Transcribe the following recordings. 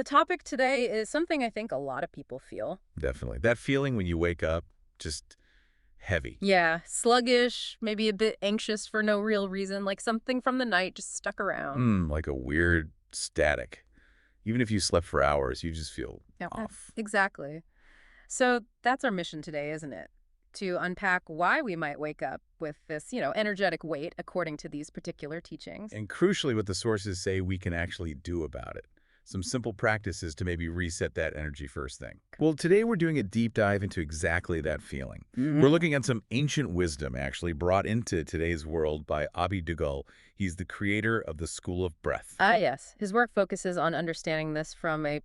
the topic today is something I think a lot of people feel. Definitely. That feeling when you wake up, just heavy. Yeah, sluggish, maybe a bit anxious for no real reason, like something from the night just stuck around. Like a weird static. Even if you slept for hours, you just feel Yeah, off. exactly. So that's our mission today, isn't it? To unpack why we might wake up with this, energetic weight according to these particular teachings. And crucially, what the sources say we can actually do about it. Some simple practices to maybe reset that energy first thing. Well, today we're doing a deep dive into exactly that feeling. We're looking at some ancient wisdom actually brought into today's world by Abhi Duggal. He's the creator of the School of Breath. Yes. His work focuses on understanding this from a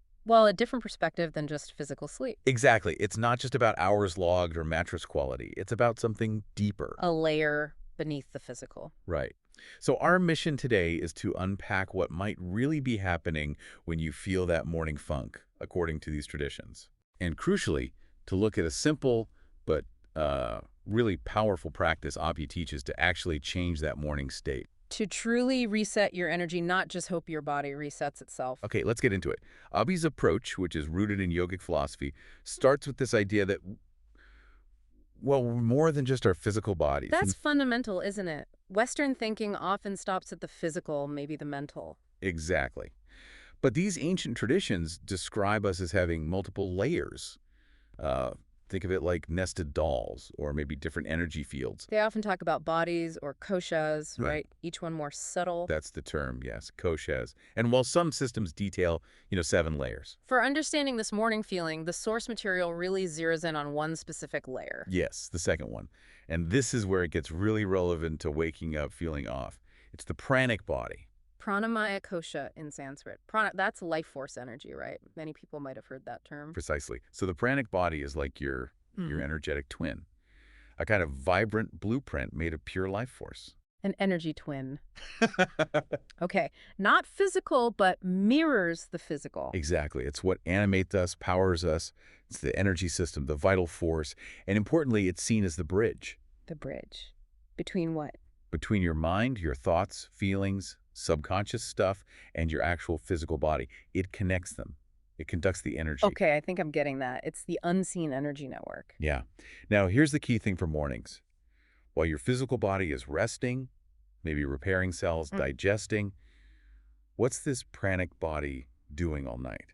different perspective than just physical sleep. Exactly. It's not just about hours logged or mattress quality. It's about something deeper. A layer beneath the physical. Right. So our mission today is to unpack what might really be happening when you feel that morning funk, according to these traditions. And crucially, to look at a simple but really powerful practice Abhi teaches to actually change that morning state. To truly reset your energy, not just hope your body resets itself. Okay, let's get into it. Abhi's approach, which is rooted in yogic philosophy, starts with this idea that, well, we're more than just our physical bodies. That's fundamental, isn't it? Western thinking often stops at the physical, maybe the mental. Exactly. But these ancient traditions describe us as having multiple layers. Think of it like nested dolls or maybe different energy fields. They often talk about bodies or koshas, Right. right? Each one more subtle. That's the term, yes, koshas. And while some systems detail, 7 layers. For understanding this morning feeling, the source material really zeroes in on one specific layer. Yes, the second one. And this is where it gets really relevant to waking up feeling off. It's the pranic body. Pranamaya Kosha in Sanskrit. That's life force energy, right? Many people might have heard that term. Precisely. So the pranic body is like your Mhm. energetic twin, a kind of vibrant blueprint made of pure life force. An energy twin. Okay, not physical, but mirrors the physical. Exactly. It's what animates us, powers us. It's the energy system, the vital force. And importantly, it's seen as the bridge The bridge. Between what? between your mind, your thoughts, feelings, subconscious stuff, and your actual physical body. It connects them. It conducts the energy. Okay, I think I'm getting that. It's the unseen energy network. Yeah. Now, here's the key thing for mornings. While your physical body is resting, maybe repairing cells, digesting, what's this pranic body doing all night?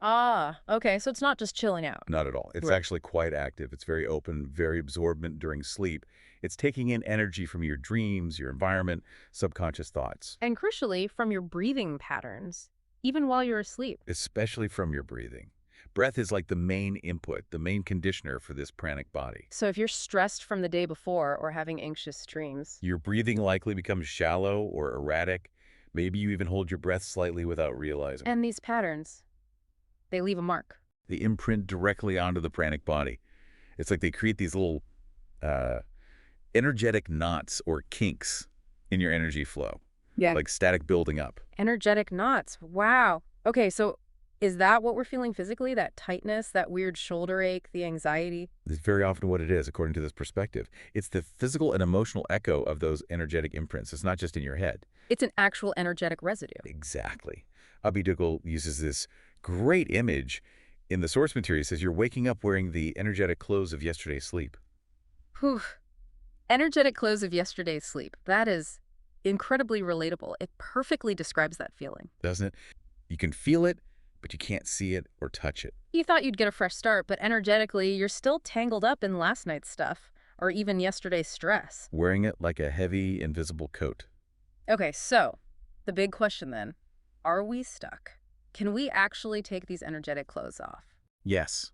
Okay, so it's not just chilling out. Not at all. It's Right. actually quite active. It's very open, very absorbent during sleep. It's taking in energy from your dreams, your environment, subconscious thoughts, And crucially, from your breathing patterns, even while you're asleep. especially from your breathing. Breath is like the main input, the main conditioner for this pranic body. So if you're stressed from the day before or having anxious dreams, Your breathing likely becomes shallow or erratic. Maybe you even hold your breath slightly without realizing. and these patterns, they leave a mark. They imprint directly onto the pranic body. It's like they create these little energetic knots or kinks in your energy flow, Yeah. like static building up. Energetic knots. Wow. Okay, so is that what we're feeling physically? That tightness, that weird shoulder ache, the anxiety? It's very often what it is, according to this perspective. It's the physical and emotional echo of those energetic imprints. It's not just in your head. It's an actual energetic residue. Exactly. Abhi Duggal uses this great image in the source material. He says you're waking up wearing the energetic clothes of yesterday's sleep. Whew. Energetic close of yesterday's sleep. That is incredibly relatable. It perfectly describes that feeling. Doesn't it? You can feel it, but you can't see it or touch it. You thought you'd get a fresh start, but energetically, you're still tangled up in last night's stuff, or even yesterday's stress. Wearing it like a heavy, invisible coat. Okay, so the big question then, are we stuck? Can we actually take these energetic clothes off? Yes,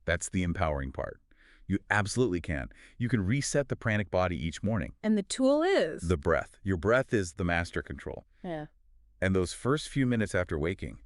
that's the empowering part. You absolutely can. You can reset the pranic body each morning. And the tool is? The breath. Your breath is the master control. Yeah. And those first few minutes after waking,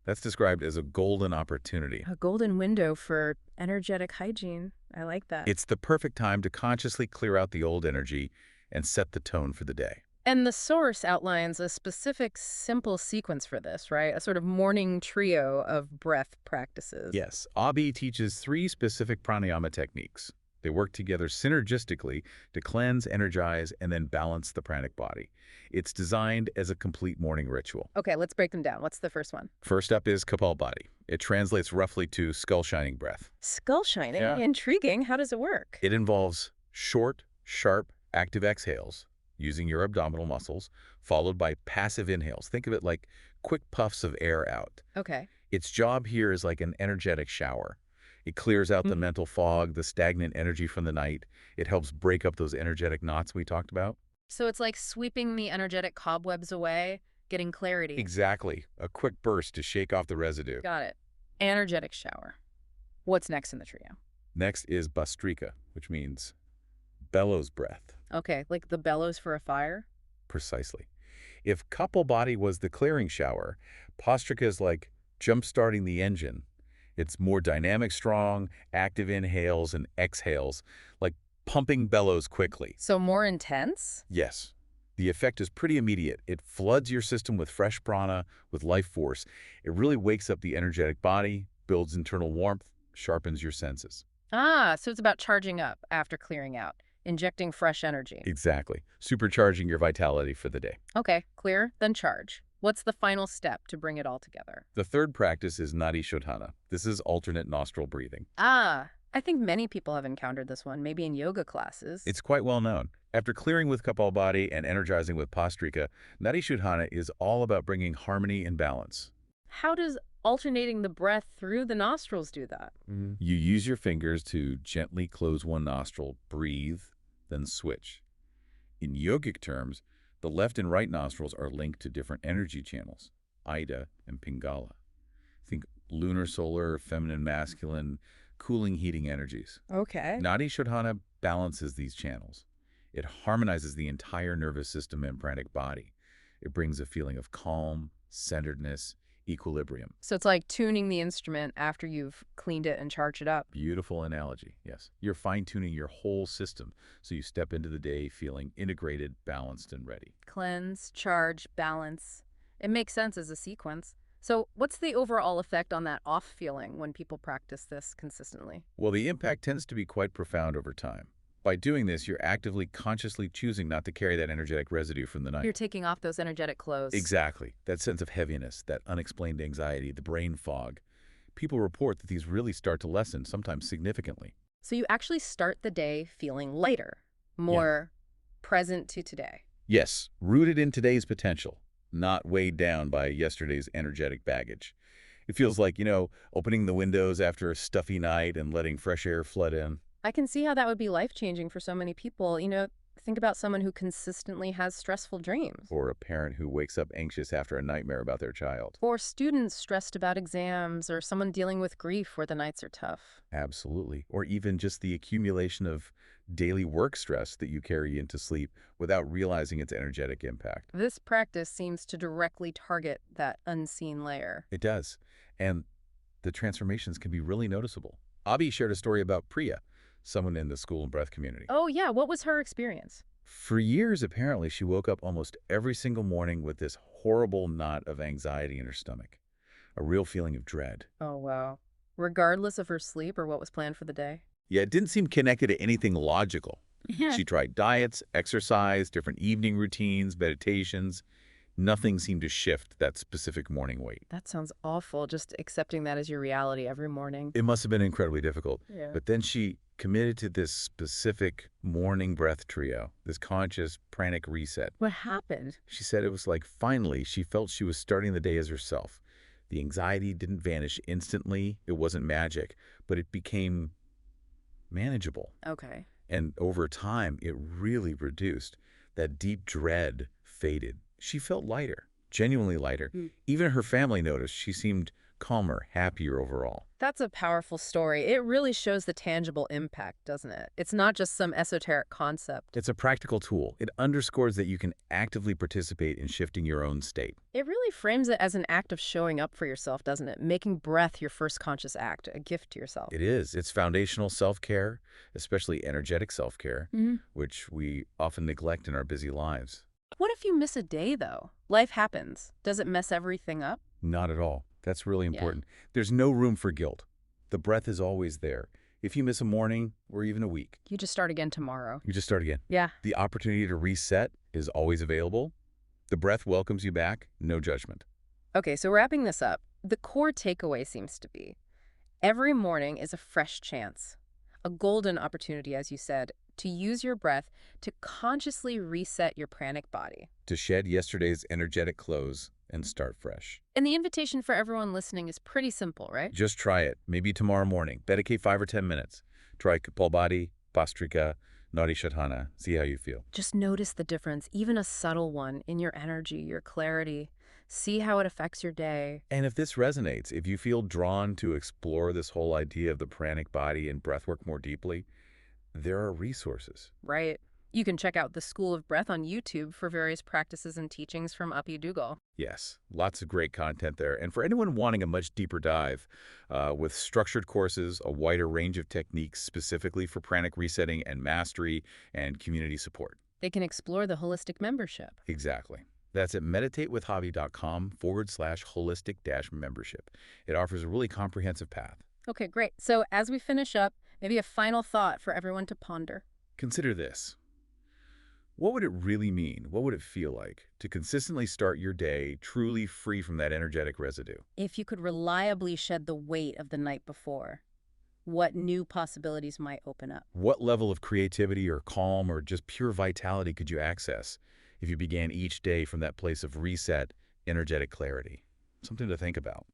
that's described as a golden opportunity. A golden window for energetic hygiene. I like that. It's the perfect time to consciously clear out the old energy and set the tone for the day. And the source outlines a specific, simple sequence for this, right? A sort of morning trio of breath practices. Yes, Abhi teaches 3 specific pranayama techniques. They work together synergistically to cleanse, energize, and then balance the pranic body. It's designed as a complete morning ritual. Okay, let's break them down. What's the first one? First up is Kapalabhati. It translates roughly to skull shining breath. Skull shining? Yeah. Intriguing. How does it work? It involves short, sharp, active exhales using your abdominal muscles, followed by passive inhales. Think of it like quick puffs of air out. Okay. Its job here is like an energetic shower. It clears out the mental fog, the stagnant energy from the night. It helps break up those energetic knots we talked about. So it's like sweeping the energetic cobwebs away, getting clarity. Exactly. A quick burst to shake off the residue. Got it. Energetic shower. What's next in the trio? Next is Bhastrika, which means bellows breath. Okay, like the bellows for a fire? Precisely. If Kapalabhati was the clearing shower, Bhastrika is like jump-starting the engine. It's more dynamic, strong, active inhales and exhales, like pumping bellows quickly. So more intense? Yes. The effect is pretty immediate. It floods your system with fresh prana, with life force. It really wakes up the energetic body, builds internal warmth, sharpens your senses. Ah, so it's about charging up after clearing out, injecting fresh energy. Exactly. Supercharging your vitality for the day. Okay, clear, then charge. What's the final step to bring it all together? The third practice is Nadi Shodhana. This is alternate nostril breathing. Ah, I think many people have encountered this one, maybe in yoga classes. It's quite well known. After clearing with Kapalabhati and energizing with Bhastrika, Nadi Shodhana is all about bringing harmony and balance. How does alternating the breath through the nostrils do that? You use your fingers to gently close one nostril, breathe, then switch. In yogic terms, the left and right nostrils are linked to different energy channels, Ida and Pingala. Think lunar, solar, feminine, masculine, cooling, heating energies. Okay. Nadi Shodhana balances these channels. It harmonizes the entire nervous system and pranic body. It brings a feeling of calm, centeredness, equilibrium. So it's like tuning the instrument after you've cleaned it and charged it up. Beautiful analogy, yes. You're fine-tuning your whole system so you step into the day feeling integrated, balanced, and ready. Cleanse, charge, balance. It makes sense as a sequence. So what's the overall effect on that off feeling when people practice this consistently? Well, the impact tends to be quite profound over time. By doing this, you're actively, consciously choosing not to carry that energetic residue from the night. You're taking off those energetic clothes. Exactly. That sense of heaviness, that unexplained anxiety, the brain fog. People report that these really start to lessen, sometimes significantly. So you actually start the day feeling lighter, more present to today. Yes, rooted in today's potential, not weighed down by yesterday's energetic baggage. It feels like, opening the windows after a stuffy night and letting fresh air flood in. I can see how that would be life-changing for so many people. Think about someone who consistently has stressful dreams. Or a parent who wakes up anxious after a nightmare about their child. Or students stressed about exams, or someone dealing with grief where the nights are tough. Absolutely. Or even just the accumulation of daily work stress that you carry into sleep without realizing its energetic impact. This practice seems to directly target that unseen layer. It does. And the transformations can be really noticeable. Abhi shared a story about Priya, someone in the school and breath community. Oh, yeah. What was her experience? For years, apparently, she woke up almost every single morning with this horrible knot of anxiety in her stomach, a real feeling of dread. Oh, wow. Regardless of her sleep or what was planned for the day? Yeah, it didn't seem connected to anything logical. She tried diets, exercise, different evening routines, meditations. Nothing seemed to shift that specific morning weight. That sounds awful, just accepting that as your reality every morning. It must have been incredibly difficult. Yeah. But then she committed to this specific morning breath trio, this conscious pranic reset. What happened? She said it was like finally she felt she was starting the day as herself. The anxiety didn't vanish instantly. It wasn't magic, but it became manageable. Okay. And over time, it really reduced. That deep dread faded. She felt lighter, genuinely lighter. Even her family noticed she seemed calmer, happier overall. That's a powerful story. It really shows the tangible impact, doesn't it? It's not just some esoteric concept. It's a practical tool. It underscores that you can actively participate in shifting your own state. It really frames it as an act of showing up for yourself, doesn't it? Making breath your first conscious act, a gift to yourself. It is. It's foundational self-care, especially energetic self-care, which we often neglect in our busy lives. What if you miss a day, though? Life happens. Does it mess everything up? Not at all. That's really important. There's no room for guilt. The breath is always there. If you miss a morning or even a week, You just start again tomorrow. you just start again. Yeah. The opportunity to reset is always available. The breath welcomes you back, no judgment. Okay, so wrapping this up, the core takeaway seems to be every morning is a fresh chance, a golden opportunity, as you said, to use your breath to consciously reset your pranic body. To shed yesterday's energetic clothes and start fresh. And the invitation for everyone listening is pretty simple, right? Just try it, maybe tomorrow morning. Dedicate 5 or 10 minutes. Try Kapalabhati, Bhastrika Nadi Shodhana. See how you feel. Just notice the difference, even a subtle one, in your energy, your clarity. See how it affects your day. And if this resonates, if you feel drawn to explore this whole idea of the pranic body and breathwork more deeply, there are resources. Right. You can check out the School of Breath on YouTube for various practices and teachings from Abhi Duggal. Yes, lots of great content there. And for anyone wanting a much deeper dive, with structured courses, a wider range of techniques specifically for pranic resetting and mastery and community support. They can explore the holistic membership. Exactly. That's at meditatewithhobby.com/holistic-membership. It offers a really comprehensive path. Okay, great. So as we finish up, maybe a final thought for everyone to ponder. Consider this. What would it really mean? What would it feel like to consistently start your day truly free from that energetic residue? If you could reliably shed the weight of the night before, what new possibilities might open up? What level of creativity or calm or just pure vitality could you access if you began each day from that place of reset, energetic clarity? Something to think about.